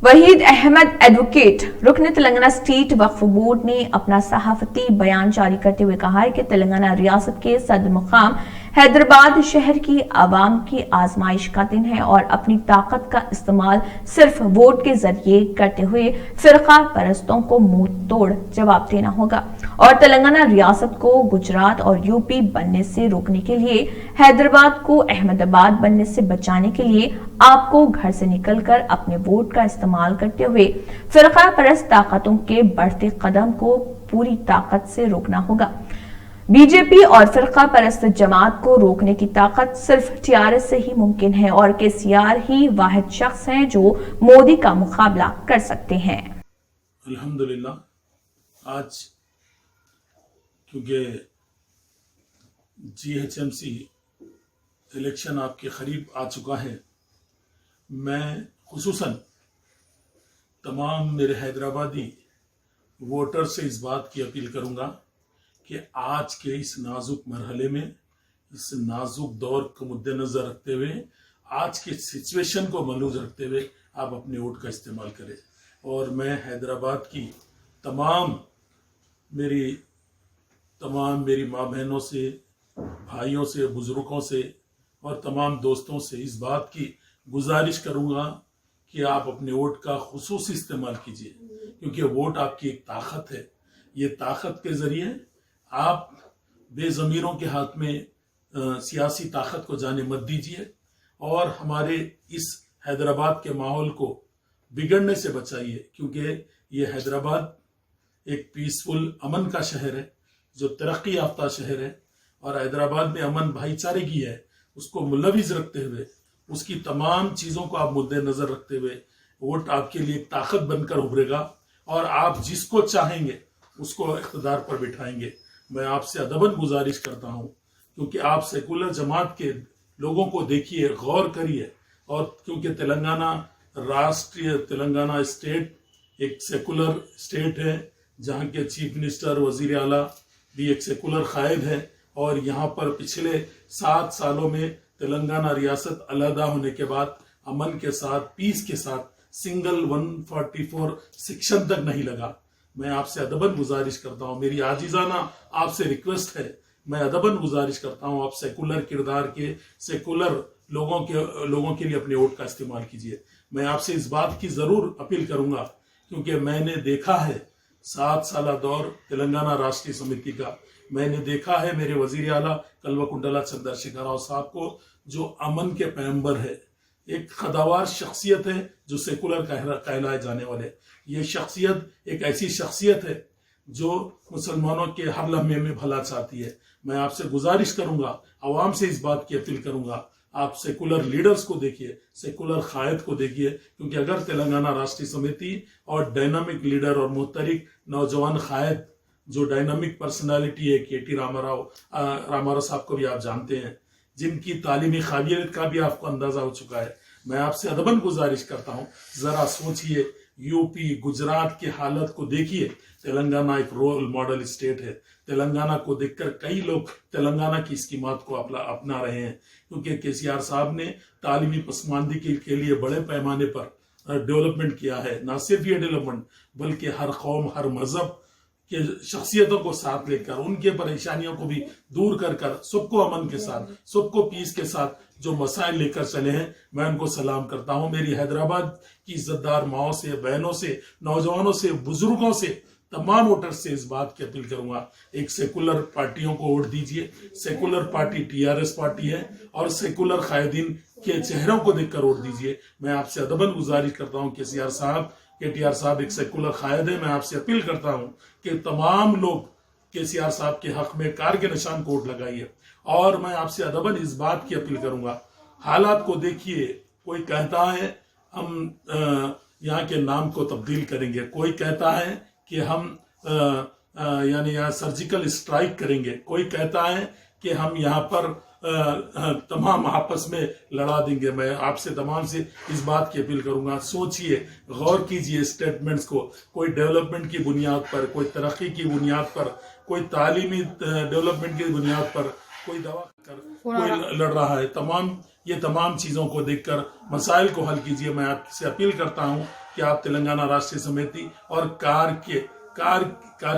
Waheed Ahmad advocate रुकन Telangana state वक्फ board ने अपना सहाफती बयान जारी करते हुए कहा है कि तेलंगाना रियासत के सदर मुकाम हैदराबाद शहर की आवाम की आजमाइश का दिन है और अपनी ताकत का इस्तेमाल सिर्फ वोट के जरिए करते हुए फिरका परस्तों को मुंह तोड़ जवाब देना होगा और तेलंगाना रियासत को गुजरात और यूपी बनने से रोकने के लिए हैदराबाद को अहमदाबाद बनने से बचाने के लिए आपको घर से निकलकर अपने वोट का इस्तेमाल करते हुए फिरका परस्त ताकतों के बढ़ते कदम को पूरी ताकत से रोकना होगा। बीजेपी और फिरका परस्त जमात को रोकने की ताकत सिर्फ टीआरएस से ही मुमकिन है और केसीआर ही वाहिद शख्स हैं जो मोदी का मुकाबला कर सकते हैं। अल्हम्दुलिल्लाह आज क्योंकि जीएचएमसी इलेक्शन आपके करीब आ चुका है, मैं खुसूसन तमाम मेरे हैदराबादी वोटर से इस बात की अपील करूंगा कि आज के इस नाजुक मरहले में, इस नाजुक दौर को मद्देनजर रखते हुए, आज के सिचुएशन को मलूज रखते हुए आप अपने वोट का इस्तेमाल करें। और मैं हैदराबाद की तमाम मेरी माँ बहनों से, भाइयों से, बुजुर्गों से और तमाम दोस्तों से इस बात की गुजारिश करूंगा कि आप अपने वोट का खुसूसी इस्तेमाल कीजिए, क्योंकि वोट आपकी एक ताकत है। ये ताकत के जरिए आप बेज़मीरों के हाथ में सियासी ताकत को जाने मत दीजिए और हमारे इस हैदराबाद के माहौल को बिगड़ने से बचाइए, क्योंकि ये हैदराबाद एक पीसफुल अमन का शहर है, जो तरक्की याफ्ता शहर है और हैदराबाद में अमन भाईचारे की है, उसको मुलविज रखते हुए, उसकी तमाम चीज़ों को आप मुद्देनजर रखते हुए वोट आपके लिए एक ताकत बनकर उभरेगा और आप जिसको चाहेंगे उसको इख्तिदार पर बिठाएंगे। मैं आपसे अदबन गुजारिश करता हूं, क्योंकि आप सेकुलर जमात के लोगों को देखिए, गौर करिए, और क्योंकि तेलंगाना स्टेट एक सेकुलर स्टेट है, जहां के चीफ मिनिस्टर, वजीर आला भी एक सेकुलर कायद है और यहाँ पर पिछले 7 सालों में तेलंगाना रियासत अलहदा होने के बाद अमन के साथ, पीस के साथ सिंगल 144 सेक्शन तक नहीं लगा। मैं आपसे अदबन गुजारिश करता हूं, मेरी आजिजाना आपसे रिक्वेस्ट है, मैं अदबन गुजारिश करता हूं, आप सेकुलर किरदार के, सेकुलर लोगों के लिए अपने वोट का इस्तेमाल कीजिए। मैं आपसे इस बात की जरूर अपील करूंगा, क्योंकि मैंने देखा है 7 साल दौर तेलंगाना राष्ट्रीय समिति का, मैंने देखा है मेरे वजीर आला कल्वकुंडला चंद्रशेखर राव साहब को, जो अमन के पैगंबर है, एक खदावार शख्सियत है, जो सेकुलर कहलाए जाने वाले। ये शख्सियत एक ऐसी शख्सियत है जो मुसलमानों के हर लम्हे में भला चाहती है। मैं आपसे गुजारिश करूंगा, आवाम से इस बात की अपील करूंगा, आप सेकुलर लीडर्स को देखिए, सेकुलर कायद को देखिए, क्योंकि अगर तेलंगाना राष्ट्रीय समिति और डायनामिक लीडर और मुहतरिक नौजवान कायद, जो डायनामिक पर्सनालिटी है, केटी रामाराव साहब को भी आप जानते हैं, जिनकी तालीमी काबिलियत का भी आपको अंदाजा हो चुका है, मैं आपसे अदबन गुजारिश करता हूं, जरा सोचिए, यूपी, गुजरात की हालत को देखिए। तेलंगाना एक रोल मॉडल स्टेट है। तेलंगाना को देखकर कई लोग तेलंगाना की स्कीमात को अपना रहे हैं, क्योंकि केसीआर साहब ने तालीमी पसमानदगी के लिए बड़े पैमाने पर डेवलपमेंट किया है। ना सिर्फ ये डेवलपमेंट, बल्कि हर कौम, हर मजहब के शख्सियतों को साथ लेकर, उनके परेशानियों को भी दूर कर सबको अमन के साथ, सबको पीस के साथ जो मसाइल लेकर चले हैं, मैं उनको सलाम करता हूं। मेरी हैदराबाद की इज्जतदार माओ से, बहनों से, नौजवानों से, बुजुर्गों से, तमाम वोटर से इस बात की अपील करूंगा, एक सेकुलर पार्टियों को वोट दीजिए। सेकुलर पार्टी टीआरएस पार्टी है और सेकुलर कायदीन के चेहरों को देखकर वोट दीजिए। मैं आपसे अदबन गुजारिश करता हूं, केटीआर साहब एक सेकुलर कायद है, मैं आपसे अपील करता हूं कि तमाम लोग केसीआर साहब के हक में कार के निशान को वोट लगाइए। और मैं आपसे अदबन इस बात की अपील करूंगा, हालात को देखिए, कोई कहता है हम यहाँ के नाम को तब्दील करेंगे, कोई कहता है कि हम यानी यहाँ सर्जिकल स्ट्राइक करेंगे, कोई कहता है कि हम यहाँ पर तमाम आपस में लड़ा देंगे। मैं आपसे तमाम से इस बात की अपील करूंगा, सोचिए, गौर कीजिए स्टेटमेंट्स को। कोई डेवलपमेंट की बुनियाद पर, कोई तरक्की की बुनियाद पर, कोई तालीमी डेवलपमेंट की बुनियाद पर कोई दवा कर कोई लड़ रहा है, तमाम चीजों को देखकर मसाइल को हल कीजिए। मैं आपसे अपील करता हूं कि आप तेलंगाना राष्ट्रीय समिति और कार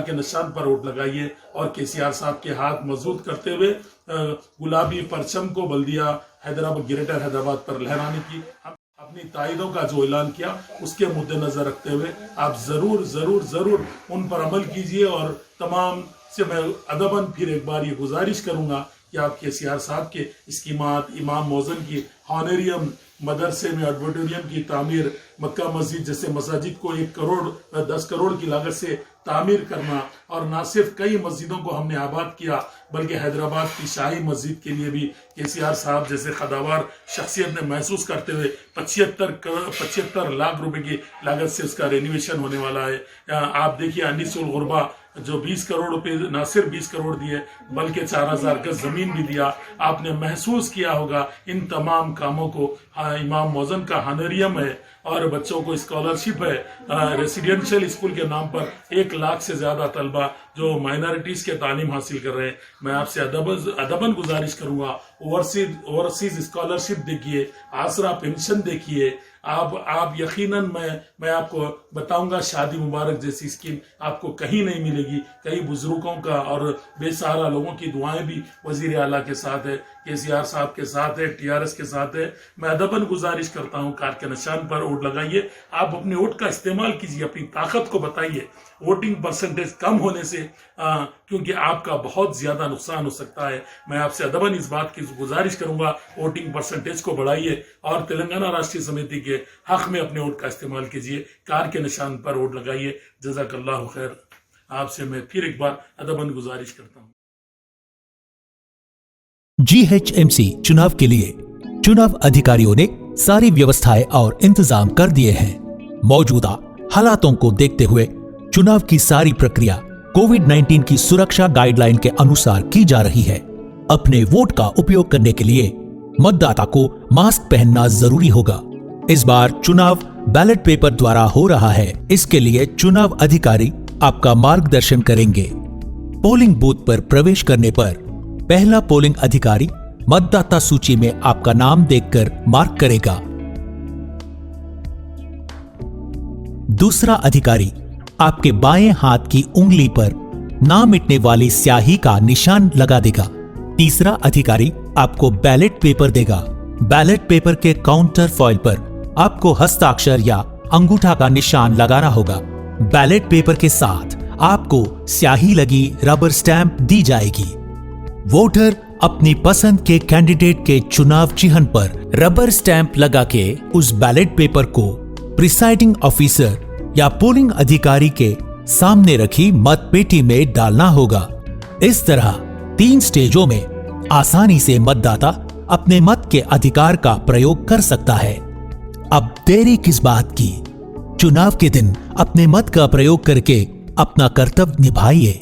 के निशान पर वोट लगाइए और केसीआर साहब के हाथ मजबूत करते हुए गुलाबी परचम को बल्दिया हैदराबाद ग्रेटर हैदराबाद पर लहराने की अपनी तायदों का जो ऐलान किया उसके मद्देनजर रखते हुए आप जरूर उन पर अमल कीजिए। और तमाम से मैं अदबन फिर एक बार ये गुजारिश करूंगा कि आप केसीआर साहब के स्कीमात, इमाम मौजन की हॉनोरियम, मदरसे में ऑडिटोरियम की तामीर, मक्का मस्जिद जैसे मसाजिद को 1 करोड़ 10 करोड़ की लागत से तामीर करना, और न सिर्फ कई मस्जिदों को हमने आबाद किया बल्कि हैदराबाद की शाही मस्जिद के लिए भी केसीआर साहब जैसे खदावार शख्सियत ने महसूस करते हुए 75 लाख रुपए की लागत से उसका रेनोवेशन होने वाला है। आप देखिए अनिसुल गुरबा जो 20 करोड़ रुपए, न सिर्फ 20 करोड़ दिए बल्कि 4000 गज जमीन भी दिया। आपने महसूस किया होगा इन तमाम कामों को इमाम मौजन का हॉनोरियम है और बच्चों को स्कॉलरशिप है। रेसिडेंशियल स्कूल के नाम पर 1 लाख से ज्यादा तलबा जो माइनॉरिटीज के तालीम हासिल कर रहे हैं। मैं आपसे अदबन गुजारिश करूंगा, ओवरसीज स्कॉलरशिप देखिए, आसरा पेंशन देखिए। आप यकीनन मैं आपको बताऊंगा शादी मुबारक जैसी स्कीम आपको कहीं नहीं मिलेगी। कई बुजुर्गों का और बेसहारा लोगों की दुआएं भी वजीर आला के साथ है, केसीआर साहब के साथ है, टीआरएस के साथ है। मैं अदबन गुजारिश करता हूं कार के निशान पर वोट लगाइए। आप अपने वोट का इस्तेमाल कीजिए, अपनी ताकत को बताइए। वोटिंग परसेंटेज कम होने से क्योंकि आपका बहुत ज्यादा नुकसान हो सकता है। मैं आपसे अदबन इस बात की गुजारिश करूंगा वोटिंग परसेंटेज को बढ़ाइए और तेलंगाना राष्ट्रीय समिति के हक में अपने वोट का इस्तेमाल कीजिए। कार के निशान पर वोट लगाइए। जज़ाकल्लाहु खैर। आपसे मैं फिर एक बार अदबन गुजारिश करता हूं। GHMC चुनाव के लिए चुनाव अधिकारियों ने सारी व्यवस्थाएं और इंतजाम कर दिए हैं। मौजूदा हालातों को देखते हुए चुनाव की सारी प्रक्रिया कोविड-19 की सुरक्षा गाइडलाइन के अनुसार की जा रही है। अपने वोट का उपयोग करने के लिए मतदाता को मास्क पहनना जरूरी होगा। इस बार चुनाव बैलेट पेपर द्वारा हो रहा है, इसके लिए चुनाव अधिकारी आपका मार्गदर्शन करेंगे। पोलिंग बूथ पर प्रवेश करने पर पहला पोलिंग अधिकारी मतदाता सूची में आपका नाम देखकर मार्क करेगा। दूसरा अधिकारी आपके बाएं हाथ की उंगली पर ना मिटने वाली स्याही का निशान लगा देगा। तीसरा अधिकारी आपको बैलेट पेपर देगा। बैलेट पेपर के काउंटर फॉइल पर आपको हस्ताक्षर या अंगूठा का निशान लगाना होगा। बैलेट पेपर के साथ आपको स्याही लगी रबर स्टैंप दी जाएगी। वोटर अपनी पसंद के कैंडिडेट के चुनाव चिन्ह पर रबर स्टैंप लगा के उस बैलेट पेपर को प्रिसाइडिंग ऑफिसर या पोलिंग अधिकारी के सामने रखी मतपेटी में डालना होगा। इस तरह 3 स्टेजों में आसानी से मतदाता अपने मत के अधिकार का प्रयोग कर सकता है। अब देरी किस बात की? चुनाव के दिन अपने मत का प्रयोग करके अपना कर्तव्य निभाइए।